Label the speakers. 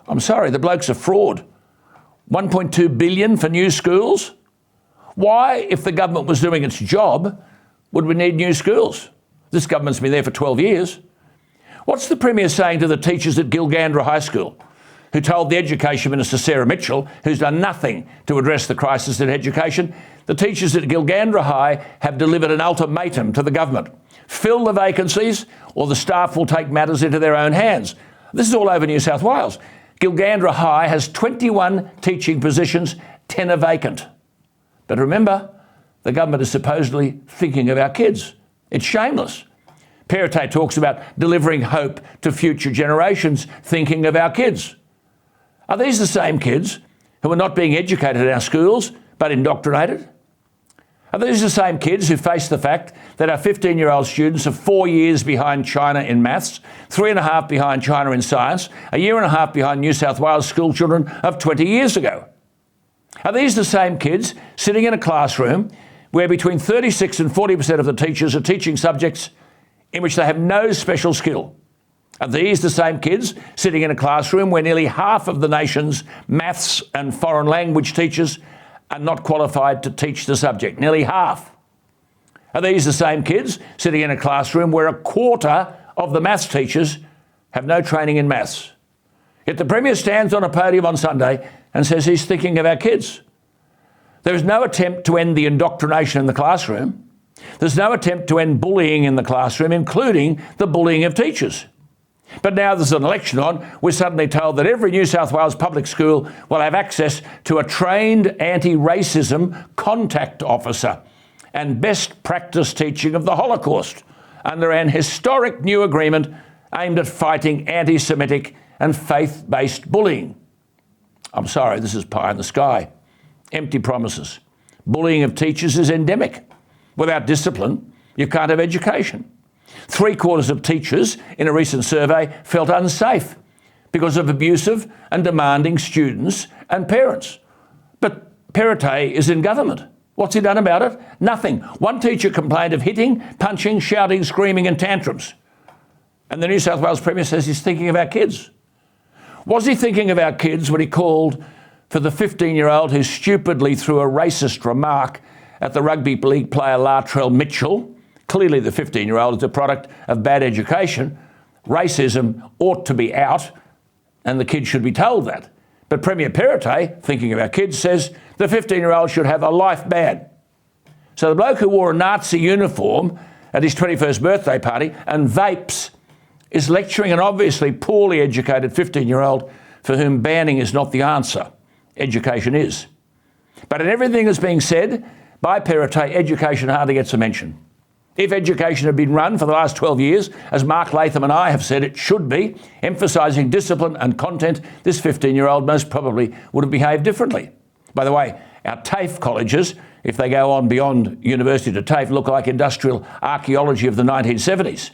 Speaker 1: I'm sorry, the bloke's a fraud. 1.2 billion for new schools? Why, if the government was doing its job, would we need new schools? This government's been there for 12 years. What's the Premier saying to the teachers at Gilgandra High School, who told the Education Minister, Sarah Mitchell, who's done nothing to address the crisis in education? The teachers at Gilgandra High have delivered an ultimatum to the government. Fill the vacancies or the staff will take matters into their own hands. This is all over New South Wales. Gilgandra High has 21 teaching positions, 10 are vacant. But remember, the government is supposedly thinking of our kids. It's shameless. Parity talks about delivering hope to future generations, thinking of our kids. Are these the same kids who are not being educated in our schools but indoctrinated? Are these the same kids who face the fact that our 15-year-old students are 4 years behind China in maths, 3.5 behind China in science, 1.5 years behind New South Wales school children of 20 years ago? Are these the same kids sitting in a classroom where between 36 and 40% of the teachers are teaching subjects in which they have no special skill? Are these the same kids sitting in a classroom where nearly half of the nation's maths and foreign language teachers are not qualified to teach the subject? Nearly half. Are these the same kids sitting in a classroom where 1/4 of the maths teachers have no training in maths? Yet the Premier stands on a podium on Sunday and says he's thinking of our kids. There is no attempt to end the indoctrination in the classroom. There's no attempt to end bullying in the classroom, including the bullying of teachers. But now there's an election on, we're suddenly told that every New South Wales public school will have access to a trained anti-racism contact officer and best practice teaching of the Holocaust under an historic new agreement aimed at fighting anti-Semitic and faith-based bullying. I'm sorry, this is pie in the sky. Empty promises. Bullying of teachers is endemic. Without discipline, you can't have education. 3/4 of teachers in a recent survey felt unsafe because of abusive and demanding students and parents. But Parity is in government. What's he done about it? Nothing. One teacher complained of hitting, punching, shouting, screaming and tantrums. And the New South Wales Premier says he's thinking of our kids. Was he thinking of our kids when he called for the 15-year-old who stupidly threw a racist remark at the rugby league player Latrell Mitchell? Clearly the 15-year-old is a product of bad education. Racism ought to be out and the kid should be told that. But Premier Parity, thinking of our kids, says the 15-year-old should have a life ban. So the bloke who wore a Nazi uniform at his 21st birthday party and vapes is lecturing an obviously poorly educated 15-year-old for whom banning is not the answer. Education is. But in everything that's being said by Parity, education hardly gets a mention. If education had been run for the last 12 years, as Mark Latham and I have said it should be, emphasising discipline and content, this 15-year-old most probably would have behaved differently. By the way, our TAFE colleges, if they go on beyond university to TAFE, look like industrial archaeology of the 1970s.